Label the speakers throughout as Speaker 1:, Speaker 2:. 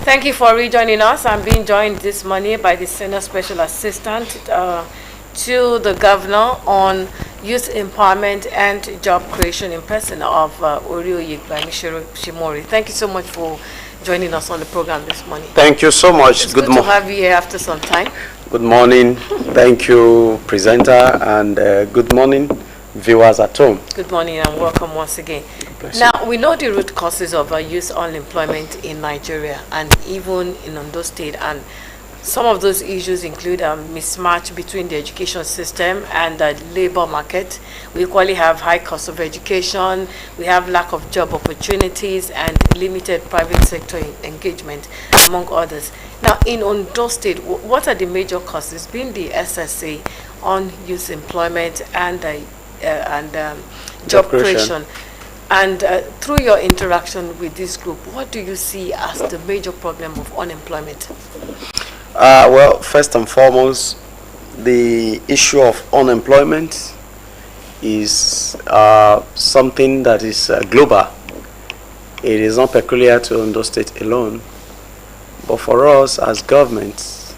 Speaker 1: Thank you for rejoining us. I'm being joined this morning by the Senior Special Assistant to the Governor on Youth Empowerment and Job Creation in person of Orioyi Shimori. Thank you so much for joining us on the program this morning.
Speaker 2: Thank you so much.
Speaker 1: It's good to have you here after some time.
Speaker 2: Good morning. Thank you, presenter, and good morning, viewers at home.
Speaker 1: Good morning and welcome once again. Now, we know the root causes of youth unemployment in Nigeria and even in Ondo State, and some of those issues include a mismatch between the education system and the labor market. We equally have high cost of education, we have lack of job opportunities, and limited private sector engagement, among others. Now, in Ondo State, what are the major causes, being the SSA on youth employment and job creation? And through your interaction with this group, what do you see as the major problem of unemployment?
Speaker 2: Well, first and foremost, the issue of unemployment is something that is global. It is not peculiar to Ondo State alone. But for us as governments,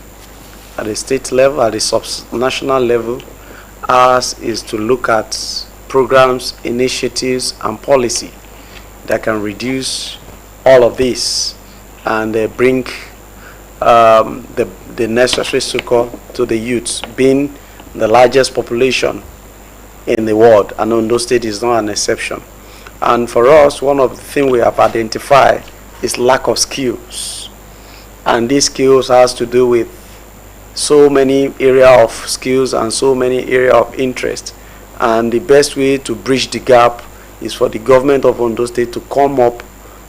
Speaker 2: at the state level, at the subnational level, ours is to look at programs, initiatives, and policy that can reduce all of this and bring the necessary succor to the youths, being the largest population in the world, and Ondo State is not an exception. And for us, one of the things we have identified is lack of skills. And these skills has to do with so many area of skills and so many area of interest. And the best way to bridge the gap is for the government of Ondo State to come up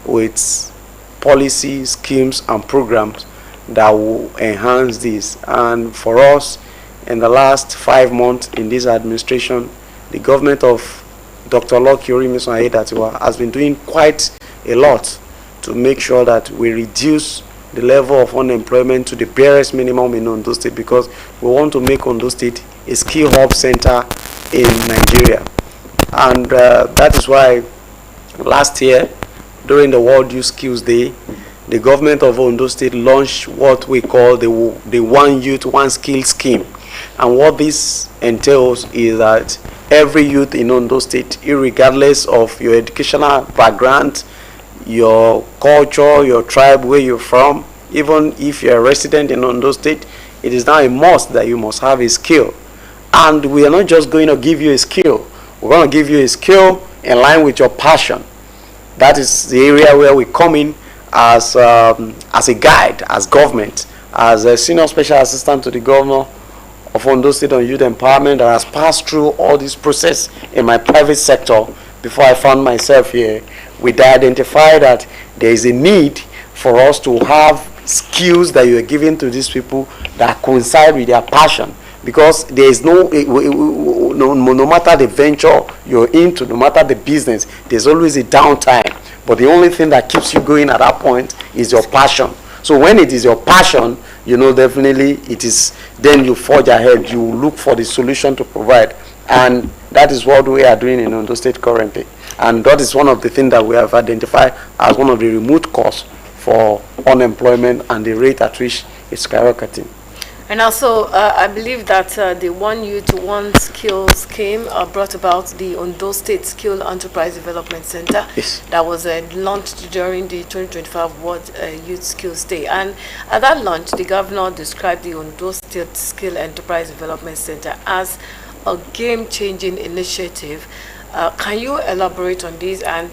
Speaker 2: with policies, schemes, and programs that will enhance this. And for us, in the last 5 months in this administration, the government of Dr. Lucky Orimison has been doing quite a lot to make sure that we reduce the level of unemployment to the barest minimum in Ondo State, because we want to make Ondo State a skill hub center in Nigeria. And that is why last year, during the World Youth Skills Day, the government of Ondo State launched what we call the One Youth, One Skill scheme. And what this entails is that every youth in Ondo State, irregardless of your educational background, your culture, your tribe, where you're from, even if you're a resident in Ondo State, it is now a must that you must have a skill. And we are not just going to give you a skill. We're going to give you a skill in line with your passion. That is the area where we come in as a guide, as government, as a senior special assistant to the governor of Ondo State on youth empowerment that has passed through all this process in my private sector before I found myself here. We identify that there is a need for us to have skills that you are giving to these people that coincide with their passion. Because there is no matter the venture you're into, no matter the business, there's always a downtime. But the only thing that keeps you going at that point is your passion. So when it is your passion, definitely it is, then you forge ahead, you look for the solution to provide. And that is what we are doing in Ondo State currently. And that is one of the things that we have identified as one of the remote causes for unemployment and the rate at which it's skyrocketing.
Speaker 1: And also, I believe that the One Youth, One Skill scheme brought about the Ondo State Skill Enterprise Development Center.
Speaker 2: Yes.
Speaker 1: That was launched during the 2025 World Youth Skills Day. And at that launch, the governor described the Ondo State Skill Enterprise Development Center as a game-changing initiative. Can you elaborate on this and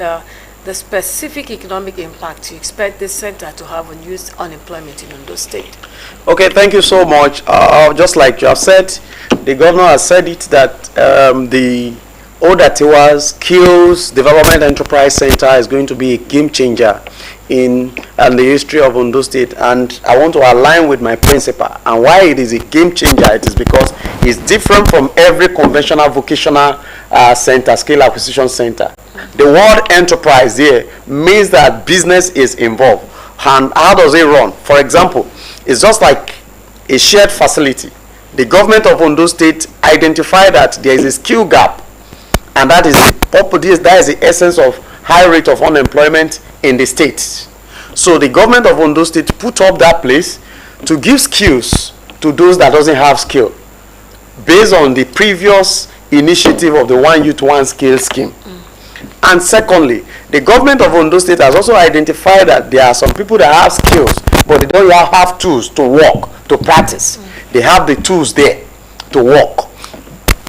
Speaker 1: the specific economic impact you expect this center to have on youth unemployment in Ondo State?
Speaker 2: Okay, thank you so much. Just like you have said, the governor has said it that the Odatiwa Skills Development Enterprise Center is going to be a game changer in the history of Ondo State, and I want to align with my principle. And why it is a game changer, it is because it's different from every conventional vocational center, skill acquisition center. The word enterprise here means that business is involved. And how does it run? For example, it's just like a shared facility. The government of Ondo State identified that there is a skill gap, and that is the essence of high rate of unemployment in the state. So the government of Ondo State put up that place to give skills to those that doesn't have skill, based on the previous initiative of the One Youth One Skill scheme. And secondly, the government of Ondo State has also identified that there are some people that have skills, but they don't have tools to work, to practice. They have the tools there to work.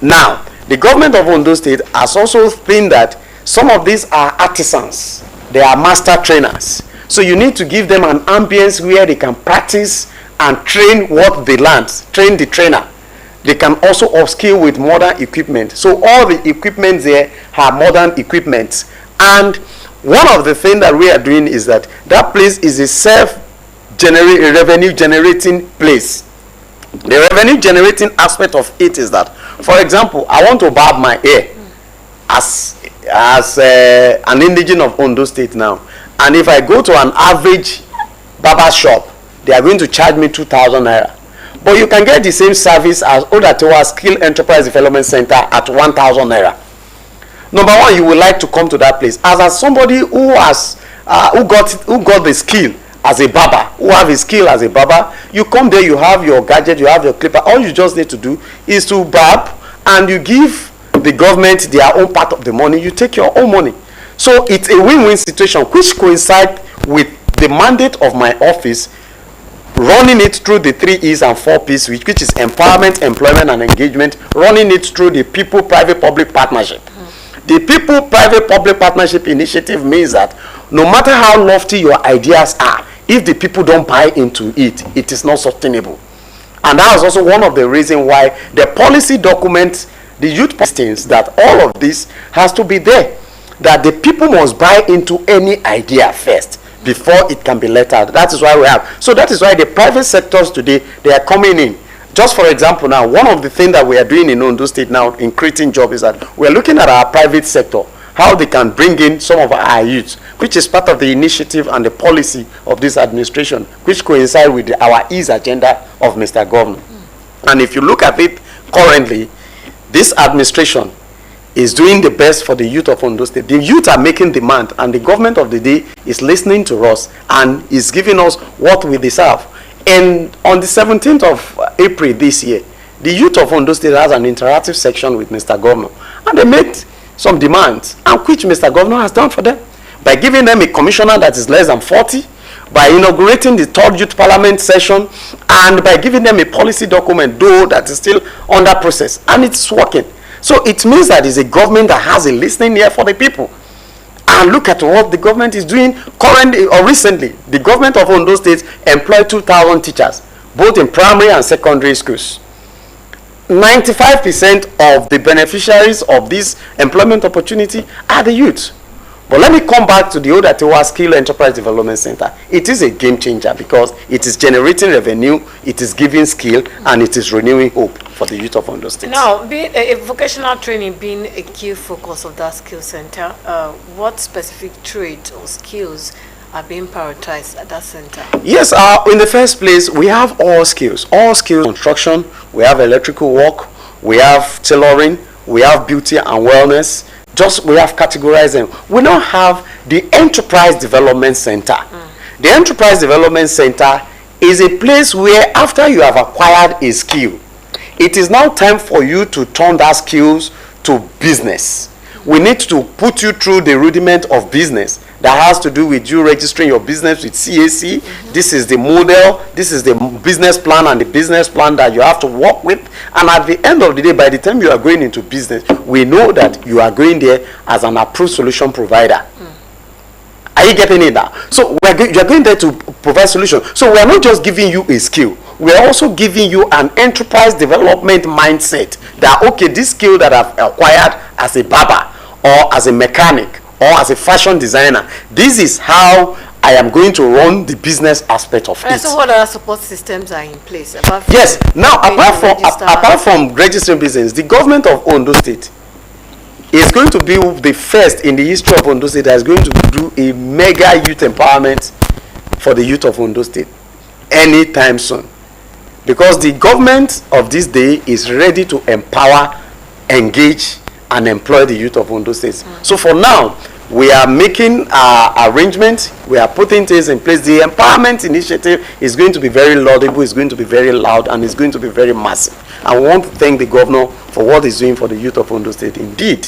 Speaker 2: Now, the government of Ondo State has also seen that some of these are artisans. They are master trainers. So you need to give them an ambience where they can practice and train what they learn, train the trainer. They can also upskill with modern equipment. So all the equipment there are modern equipment. And one of the things that we are doing is that place is a revenue generating place. The revenue generating aspect of it is that, for example, I want to barb my hair as an indigene of Ondo State now. And if I go to an average barber shop, they are going to charge me 2,000 naira. But you can get the same service as Odatewa Skill Enterprise Development Center at 1,000 naira. Number one, you would like to come to that place as somebody who has who got the skill as a barber, who have a skill as a barber. You come there, you have your gadget, you have your clipper. All you just need to do is to barb, and you give the government their own part of the money. You take your own money. So it's a win-win situation, which coincides with the mandate of my office, running it through the 3 E's and 4 P's, which is empowerment, employment, and engagement, running it through the people-private-public partnership. The people-private-public partnership initiative means that no matter how lofty your ideas are, if the people don't buy into it, it is not sustainable. And that is also one of the reasons why the policy document, the youth things, that all of this has to be there. That the people must buy into any idea first before it can be let out. That is why we have. So that is why the private sectors today, they are coming in. Just for example now, one of the things that we are doing in Ondo State now in creating jobs is that we are looking at our private sector, how they can bring in some of our youth, which is part of the initiative and the policy of this administration, which coincide with our ease agenda of Mr. Governor. And if you look at it currently, this administration is doing the best for the youth of Ondo State. The youth are making demand, and the government of the day is listening to us and is giving us what we deserve. And on the 17th of April this year, the youth of Ondo State has an interactive section with Mr. Governor, and they made some demands, and which Mr. Governor has done for them by giving them a commissioner that is less than 40, by inaugurating the 3rd Youth Parliament session, and by giving them a policy document, though that is still under process, and it's working. So it means that it's a government that has a listening ear for the people. And look at what the government is doing currently or recently. The government of Ondo State employed 2,000 teachers, both in primary and secondary schools. 95% of the beneficiaries of this employment opportunity are the youth. But let me come back to the Odatewa Skill Enterprise Development Center. It is a game changer because it is generating revenue, it is giving skill, and it is renewing hope for the youth of Ondo State.
Speaker 1: Now, vocational training being a key focus of that skill center, what specific trades or skills are being prioritized at that center? Yes,
Speaker 2: in the first place, we have all skills. All skills, construction, we have electrical work, we have tailoring, we have beauty and wellness. Just we have categorized them. We now have the Enterprise Development Center. The Enterprise Development Center is a place where after you have acquired a skill, it is now time for you to turn that skills to business. We need to put you through the rudiment of business that has to do with you registering your business with CAC. This is the model, this is the business plan and the business plan that you have to work with. And at the end of the day, by the time you are going into business, we know that you are going there as an approved solution provider. Are you getting it now? So you are going there to provide solution. So we are not just giving you a skill. We are also giving you an enterprise development mindset that, okay, this skill that I've acquired as a barber or as a mechanic or as a fashion designer, this is how I am going to run the business aspect of it.
Speaker 1: So what other support systems are in place?
Speaker 2: Yes. Now, apart from registering business, the government of Ondo State is going to be the first in the history of Ondo State that is going to do a mega youth empowerment for the youth of Ondo State anytime soon. Because the government of this day is ready to empower, engage, and employ the youth of Ondo State. So for now, We are making arrangements. We are putting things in place. The empowerment initiative is going to be very laudable, it's going to be very loud, and it's going to be very massive. I want to thank the governor for what he's doing for the youth of Ondo State. Indeed,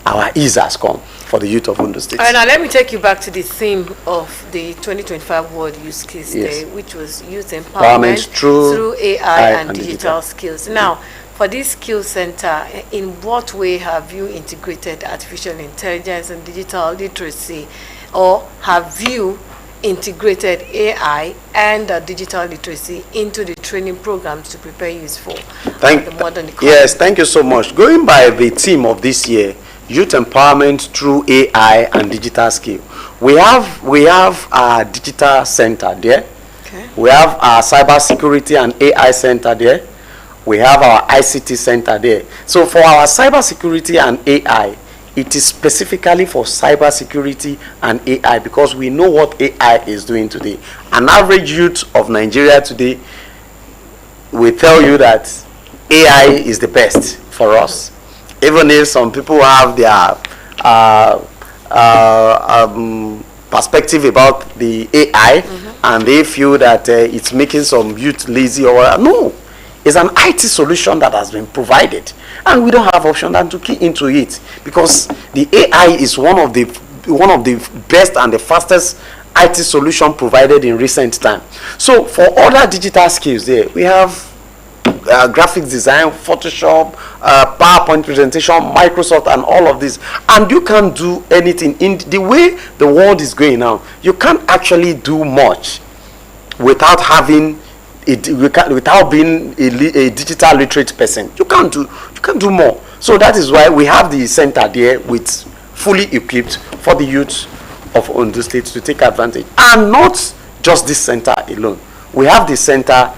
Speaker 2: our ease has come for the youth of Ondo State.
Speaker 1: All right, now let me take you back to the theme of the 2025 World Youth Skills Day, which was youth empowerment through AI and digital skills. Now, for this skill center, in what way have you integrated artificial intelligence and digital literacy, or have you integrated AI and digital literacy into the training programs to prepare youth for the modern economy?
Speaker 2: Yes, thank you so much. Going by the theme of this year, youth empowerment through AI and digital skill, we have our digital center there.
Speaker 1: Okay.
Speaker 2: We have our cyber security and AI center there. We have our ICT center there. So for our cyber security and AI, it is specifically for cyber security and AI, because we know what AI is doing today. An average youth of Nigeria today will tell you that AI is the best for us. Even if some people have their perspective about the AI, and they feel that it's making some youth lazy or whatever. No. It's an IT solution that has been provided, and we don't have option than to key into it, because the AI is one of the best and the fastest IT solution provided in recent time. So for other digital skills there, we have graphic design, Photoshop, PowerPoint presentation, Microsoft, and all of this. And you can't do anything. In the way the world is going now, you can't actually do much without having without being a digital literate person. You can't do more. So that is why we have the center there with fully equipped for the youth of Ondo State to take advantage. And not just this center alone. We have the center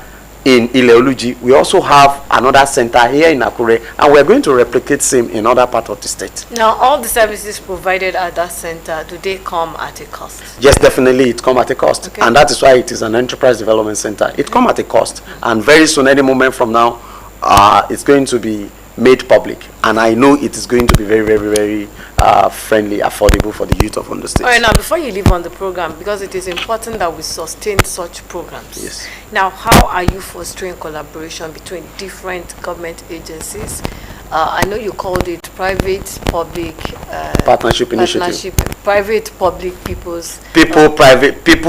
Speaker 2: in Ileoluji. We also have another center here in Akure, and we're going to replicate same in other part of the state.
Speaker 1: Now, all the services provided at that center, do they come at a cost?
Speaker 2: Yes, definitely it comes at a cost.
Speaker 1: Okay.
Speaker 2: And that is why it is an enterprise development center. It comes at a cost. And very soon, any moment from now, it's going to be made public. And I know it is going to be very, very, very friendly, affordable for the youth of Ondo State.
Speaker 1: All right, now before you leave on the program, because it is important that we sustain such programs.
Speaker 2: Yes.
Speaker 1: Now, how are you fostering collaboration between different government agencies? I know you called it private-public
Speaker 2: partnership initiative.
Speaker 1: Private-public people's...
Speaker 2: People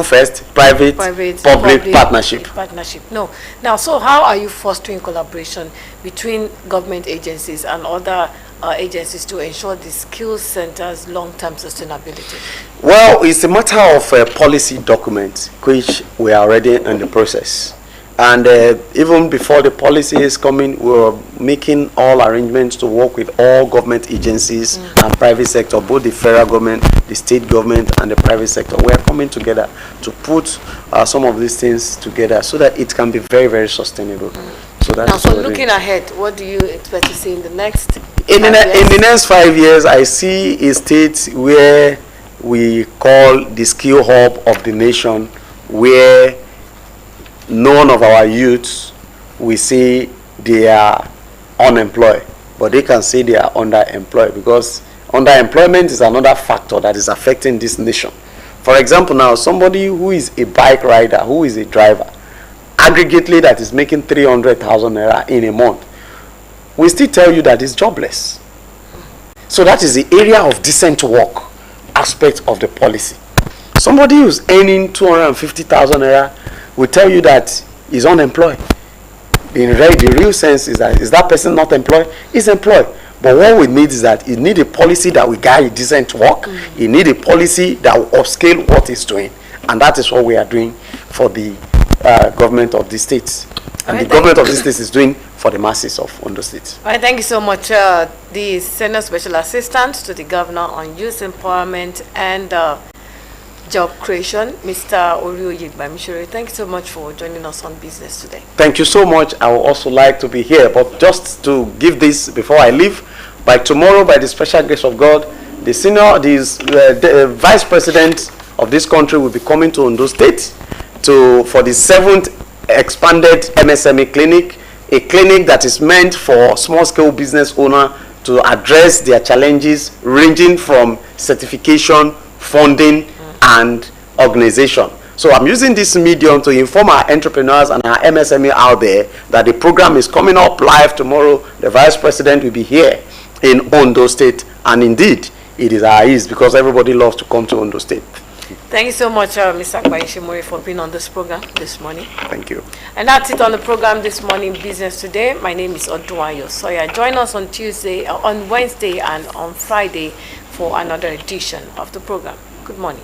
Speaker 2: first, private public partnership.
Speaker 1: No. Now, so how are you fostering collaboration between government agencies and other agencies to ensure the skills center's long-term sustainability?
Speaker 2: Well, it's a matter of policy document, which we are already in the process. And even before the policy is coming, we're making all arrangements to work with all government agencies and private sector, both the federal government, the state government, and the private sector. We are coming together to put some of these things together so that it can be very, very sustainable. So that's
Speaker 1: now, so looking ahead, what do you expect to see in the next
Speaker 2: in the next 5 years? I see a state where we call the skill hub of the nation, where none of our youths, we say they are unemployed, but they can say they are underemployed, because underemployment is another factor that is affecting this nation. For example, now somebody who is a bike rider, who is a driver, aggregately that is making 300,000 naira in a month, we still tell you that is jobless. So that is the area of decent work aspect of the policy. Somebody who's earning 250,000 naira will tell you that he's unemployed. The real sense is that person not employed? He's employed. But what we need is that you need a policy that will guide decent work. You need a policy that will upscale what it's doing. And that is what we are doing for the government of the states. And the government of the states is doing for the masses of Ondo State.
Speaker 1: All right, thank you so much. The Senior Special Assistant to the Governor on Youth Empowerment and Job Creation, Mr. Orioye Bamishere. Thank you so much for joining us on Business Today.
Speaker 2: Thank you so much. I would also like to be here. But just to give this before I leave, by tomorrow, by the special grace of God, the Vice President of this country will be coming to Ondo State for the 7th expanded MSME clinic, a clinic that is meant for small-scale business owner to address their challenges ranging from certification, funding, and organization. So I'm using this medium to inform our entrepreneurs and our MSME out there that the program is coming up live tomorrow. The Vice President will be here in Ondo State, and indeed, it is our ease because everybody loves to come to Ondo State.
Speaker 1: Thank you so much, Mr. Akbayeshimori, for being on this program this morning.
Speaker 2: Thank you.
Speaker 1: And that's it on the program this morning, Business Today. My name is Oduayo. So join us on Wednesday, and on Friday for another edition of the program. Good morning.